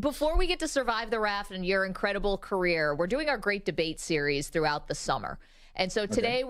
Before we get to Survive the Raft and your incredible career, we're doing our great debate series throughout the summer. And so today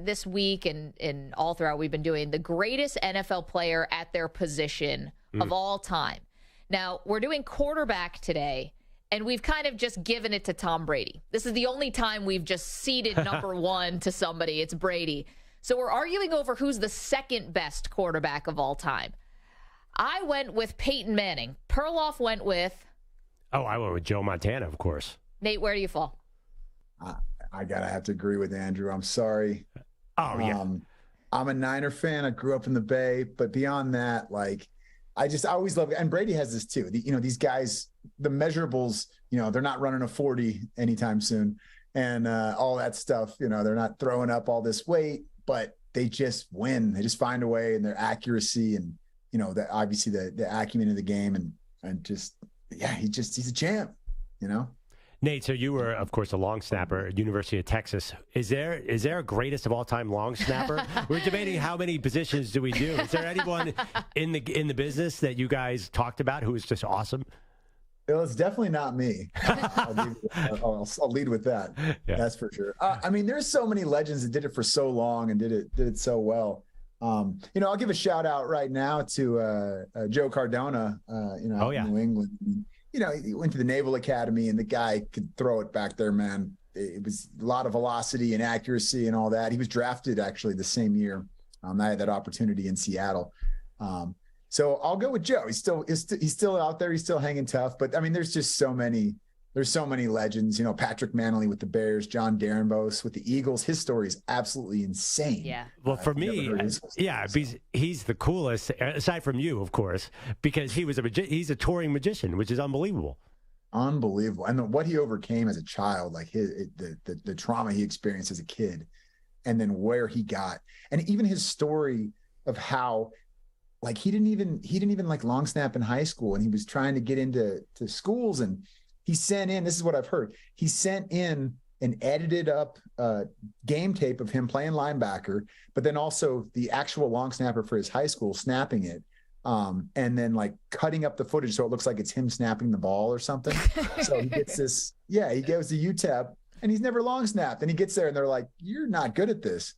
this week and all throughout, we've been doing the greatest NFL player at their position of all time. Now, we're doing quarterback today, and we've kind of just given it to Tom Brady. This is the only time we've just ceded number one to somebody. It's Brady. So we're arguing over who's the second best quarterback of all time. I went with Peyton Manning. Perloff went with... Oh, I went with Joe Montana, of course. Nate, where do you fall? I gotta have to agree with Andrew. I'm sorry. Oh, yeah. I'm a Niner fan. I grew up in the Bay, but beyond that, like, I always love it. And Brady has this too. These guys, the measurables, they're not running a 40 anytime soon, and all that stuff. They're not throwing up all this weight, but they just win. They just find a way, and their accuracy, and obviously the acumen of the game, and just. Yeah, he's a champ, Nate, so you were, of course, a long snapper at University of Texas. Is there a greatest of all time long snapper? We're debating how many positions do we do. Is there anyone in the business that you guys talked about who is just awesome? Well, it's definitely not me. I'll lead with that. Yeah. That's for sure. There's so many legends that did it for so long and did it so well. I'll give a shout out right now to Joe Cardona, in New England. He went to the Naval Academy, and the guy could throw it back there, man. It was a lot of velocity and accuracy and all that. He was drafted actually the same year. I had that opportunity in Seattle. So I'll go with Joe. He's still out there. He's still hanging tough. But there's just so many. There's so many legends, Patrick Manley with the Bears, John Darrenbos with the Eagles. His story is absolutely insane. Yeah. Well, for me, he's the coolest, aside from you, of course, because he's a touring magician, which is unbelievable. Unbelievable. And what he overcame as a child, like the trauma he experienced as a kid, and then where he got. And even his story of how, like, he didn't even like long snap in high school, and he was trying to get into schools, and he sent in, this is what I've heard, he sent in an edited up game tape of him playing linebacker, but then also the actual long snapper for his high school snapping it, and then like cutting up the footage so it looks like it's him snapping the ball or something. So he gets this, he goes to UTEP, and he's never long snapped, and he gets there and they're like, "You're not good at this.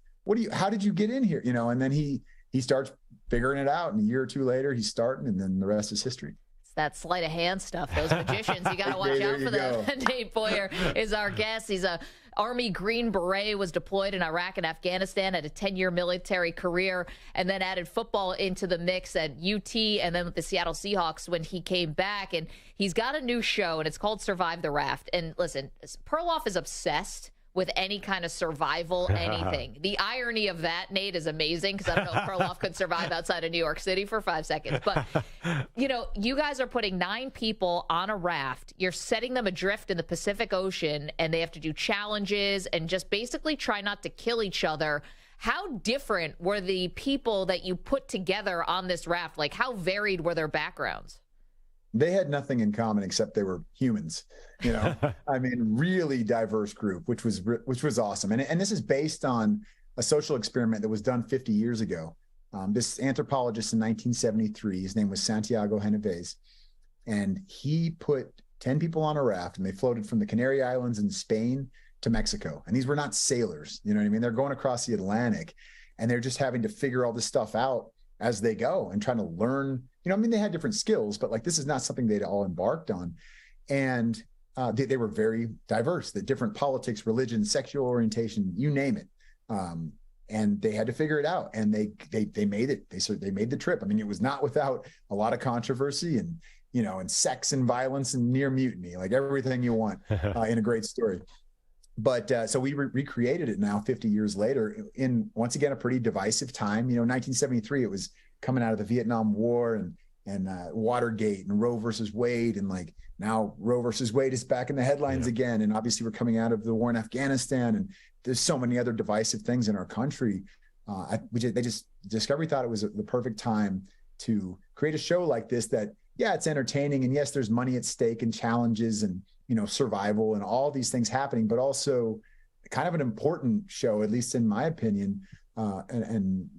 How did you get in here?" And then he starts figuring it out, and a year or two later he's starting, and then the rest is history. That sleight of hand stuff, those magicians, you got to watch out for them. Nate Boyer is our guest. He's a Army Green Beret, was deployed in Iraq and Afghanistan, had a 10-year military career, and then added football into the mix at UT and then with the Seattle Seahawks when he came back. And he's got a new show, and it's called Survive the Raft. And listen, Perloff is obsessed with any kind of survival, anything. The irony of that, Nate, is amazing, because I don't know if Perloff could survive outside of New York City for 5 seconds. But, you guys are putting 9 people on a raft. You're setting them adrift in the Pacific Ocean, and they have to do challenges and just basically try not to kill each other. How different were the people that you put together on this raft? Like, how varied were their backgrounds? They had nothing in common except they were humans, really diverse group, which was awesome. And this is based on a social experiment that was done 50 years ago. This anthropologist in 1973, his name was Santiago Genovese, and he put 10 people on a raft, and they floated from the Canary Islands in Spain to Mexico. And these were not sailors, They're going across the Atlantic, and they're just having to figure all this stuff out as they go and trying to learn. They had different skills, but like, this is not something they'd all embarked on. And they were very diverse, the different politics, religion, sexual orientation, you name it. And they had to figure it out, and they made it. They made the trip. It was not without a lot of controversy and sex and violence and near mutiny, like everything you want in a great story. But so we recreated it now 50 years later in, once again, a pretty divisive time. 1973, it was coming out of the Vietnam War and Watergate and Roe versus Wade. And like, now Roe versus Wade is back in the headlines again. And obviously we're coming out of the war in Afghanistan, and there's so many other divisive things in our country. Discovery thought it was the perfect time to create a show like this that, it's entertaining. And yes, there's money at stake and challenges and, survival and all these things happening, but also kind of an important show, at least in my opinion. And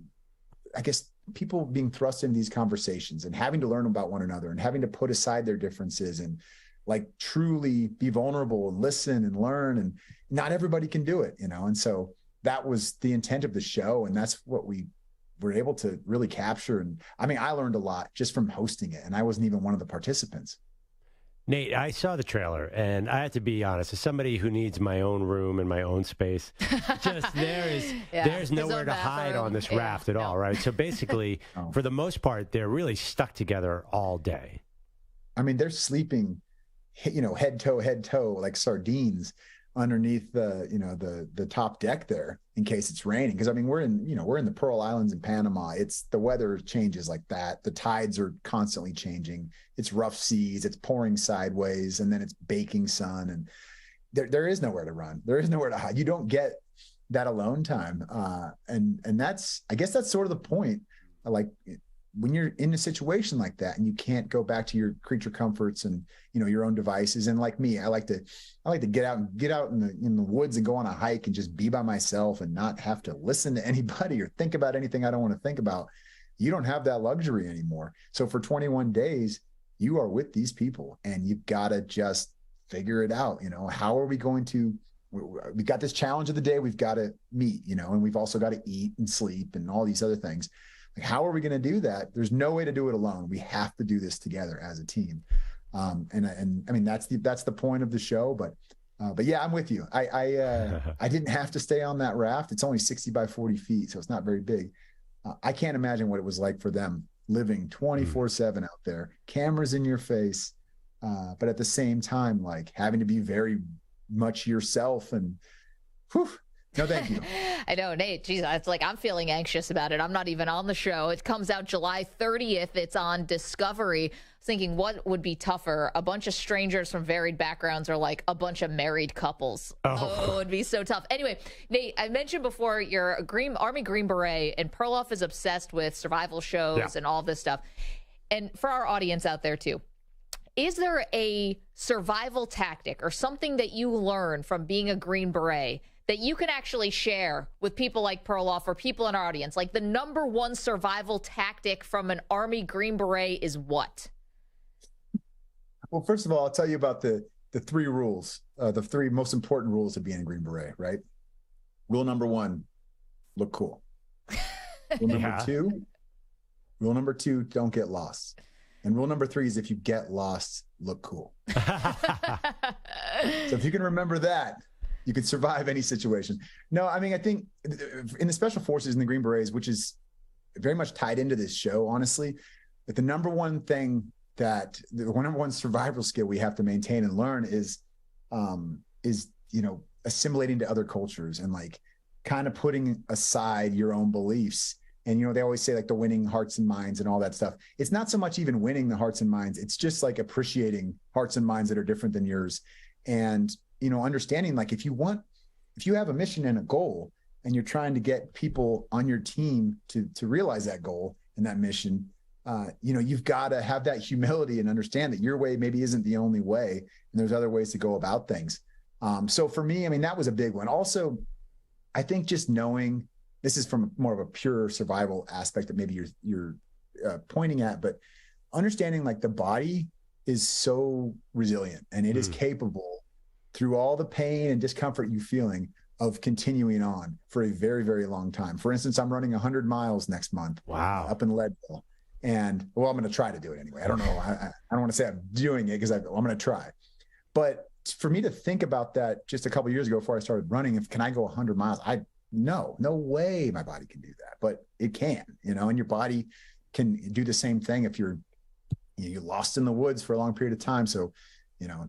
I guess people being thrust into these conversations and having to learn about one another and having to put aside their differences and like truly be vulnerable and listen and learn. And not everybody can do it, And so that was the intent of the show. And that's what we were able to really capture. And I mean, I learned a lot just from hosting it, and I wasn't even one of the participants. Nate, I saw the trailer, and I have to be honest, as somebody who needs my own room and my own space, just there's nowhere to hide on this raft at all, right? So basically, for the most part, they're really stuck together all day. I mean, they're sleeping, head toe, like sardines underneath the top deck there in case it's raining. Because I mean, we're in the Pearl Islands in Panama. The weather changes like that. The tides are constantly changing. It's rough seas. It's pouring sideways, and then it's baking sun. And there is nowhere to run. There is nowhere to hide. You don't get that alone time. And I guess that's sort of the point. Like, when you're in a situation like that and you can't go back to your creature comforts and your own devices, and like me, I like to get out in the woods and go on a hike and just be by myself and not have to listen to anybody or think about anything I don't want to think about. You don't have that luxury anymore. So for 21 days, you are with these people, and you've got to just figure it out. How are we going to? We've got this challenge of the day we've got to meet. And we've also got to eat and sleep and all these other things. Like, how are we going to do that? There's no way to do it alone. We have to do this together as a team. And I mean, that's the point of the show. But yeah, I'm with you. I didn't have to stay on that raft. It's only 60 by 40 feet, so it's not very big. I can't imagine what it was like for them living 24/7 out there, cameras in your face, but at the same time, like, having to be very much yourself. And whew, no, thank you. I know, Nate. Geez, it's like I'm feeling anxious about it. I'm not even on the show. It comes out July 30th. It's on Discovery. I was thinking, what would be tougher? A bunch of strangers from varied backgrounds, or like a bunch of married couples? Oh, it would be so tough. Anyway, Nate, I mentioned before you're a Army Green Beret, and Perloff is obsessed with survival shows and all this stuff. And for our audience out there too, is there a survival tactic or something that you learn from being a Green Beret that you can actually share with people like Perloff or people in our audience? Like, the number one survival tactic from an Army Green Beret is what? Well, first of all, I'll tell you about the three rules, the three most important rules of being a Green Beret, right? Rule number one, look cool. Rule number two, don't get lost. And rule number three is, if you get lost, look cool. So if you can remember that, you can survive any situation. No, I mean, I think in the Special Forces and the Green Berets, which is very much tied into this show, honestly, but the number one survival skill we have to maintain and learn is assimilating to other cultures, and like kind of putting aside your own beliefs. And, they always say, like, the winning hearts and minds and all that stuff. It's not so much even winning the hearts and minds. It's just like appreciating hearts and minds that are different than yours. And, understanding, like, if you have a mission and a goal, and you're trying to get people on your team to realize that goal and that mission, you've got to have that humility and understand that your way maybe isn't the only way, and there's other ways to go about things. So for me, I mean, that was a big one. Also, I think just knowing, this is from more of a pure survival aspect that maybe you're pointing at, but understanding, like, the body is so resilient, and it is capable, through all the pain and discomfort you're feeling, of continuing on for a very, very long time. For instance, I'm running 100 miles next month. Wow. Up in Leadville. And, well, I'm going to try to do it anyway. I don't know. I don't want to say I'm doing it, because I'm going to try. But for me to think about that just a couple of years ago, before I started running, can I go 100 miles? No way my body can do that, but it can, and your body can do the same thing if you're lost in the woods for a long period of time. So,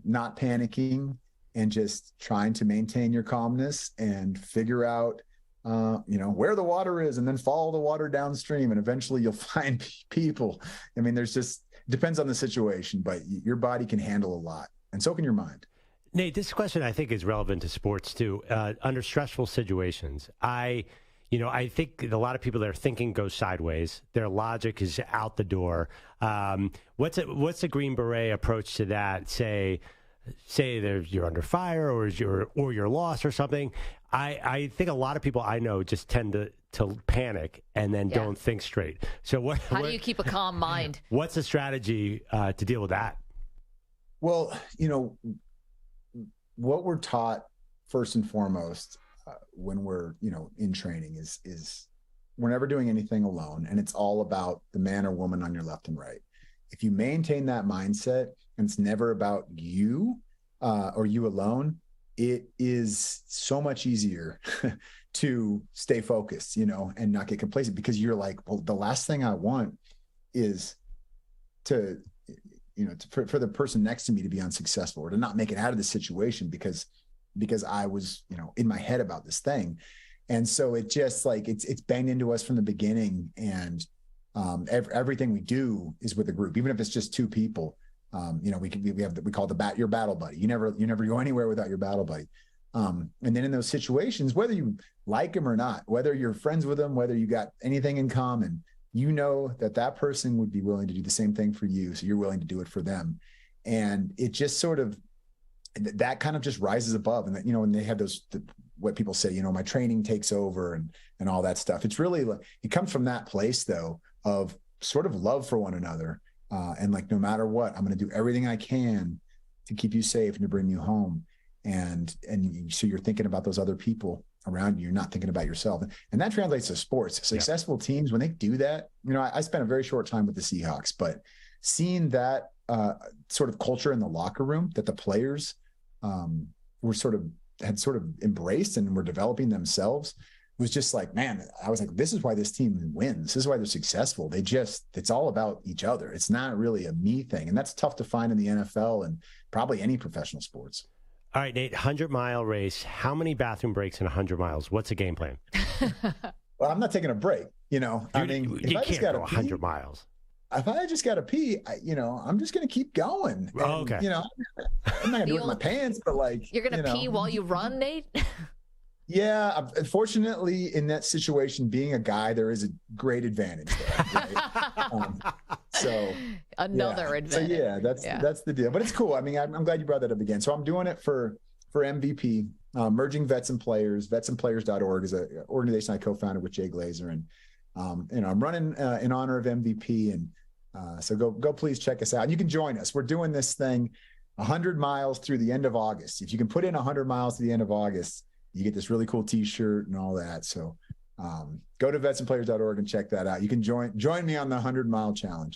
not panicking and just trying to maintain your calmness and figure out, where the water is, and then follow the water downstream, and eventually you'll find people. I mean, depends on the situation, but your body can handle a lot, and so can your mind. Nate, this question I think is relevant to sports too. Under stressful situations, I think a lot of people that are thinking go sideways. Their logic is out the door. What's the Green Beret approach to that? Say you're under fire, or you're lost or something. I think a lot of people I know just tend to panic and then don't think straight. So how do you keep a calm mind? What's the strategy to deal with that? Well, what we're taught first and foremost when we're, in training is we're never doing anything alone. And it's all about the man or woman on your left and right. If you maintain that mindset and it's never about you or you alone, it is so much easier to stay focused, and not get complacent, because you're like, well, the last thing I want is for the person next to me to be unsuccessful or to not make it out of the situation because I was, in my head about this thing. And so it just like, it's banged into us from the beginning. And everything we do is with a group, even if it's just two people. We call your battle buddy. You never go anywhere without your battle buddy. And then in those situations, whether you like them or not, whether you're friends with them, whether you got anything in common, that person would be willing to do the same thing for you. So you're willing to do it for them. And it just sort of, that kind of just rises above. And that, when they have what people say, my training takes over and all that stuff. It's really like, it comes from that place though, of sort of love for one another. And like, no matter what, I'm going to do everything I can to keep you safe and to bring you home. And so you're thinking about those other people around you. You're not thinking about yourself. And that translates to sports. Successful teams, when they do that, I spent a very short time with the Seahawks, but seeing that sort of culture in the locker room that the players had sort of embraced and were developing themselves was just like, man, I was like, this is why this team wins. This is why they're successful. It's all about each other. It's not really a me thing. And that's tough to find in the NFL and probably any professional sports. All right, Nate, 100-mile race. How many bathroom breaks in 100 miles? What's the game plan? Well, I'm not taking a break. You can't go 100 miles. If I just got to pee, I'm just going to keep going. And, okay. I'm not going to do it in my pants, but like. You're going to pee while you run, Nate? Yeah. Unfortunately, in that situation, being a guy, there is a great advantage there. Right? Another advantage. So that's the deal. But it's cool. I mean, I'm glad you brought that up again. So I'm doing it for MVP, Merging Vets and Players. Vetsandplayers.org is an organization I co-founded with Jay Glazer. And, I'm running in honor of MVP. And so go please check us out. And you can join us. We're doing this thing 100 miles through the end of August. If you can put in 100 miles to the end of August, you get this really cool t-shirt and all that. So go to vetsandplayers.org and check that out. You can join me on the 100-mile challenge.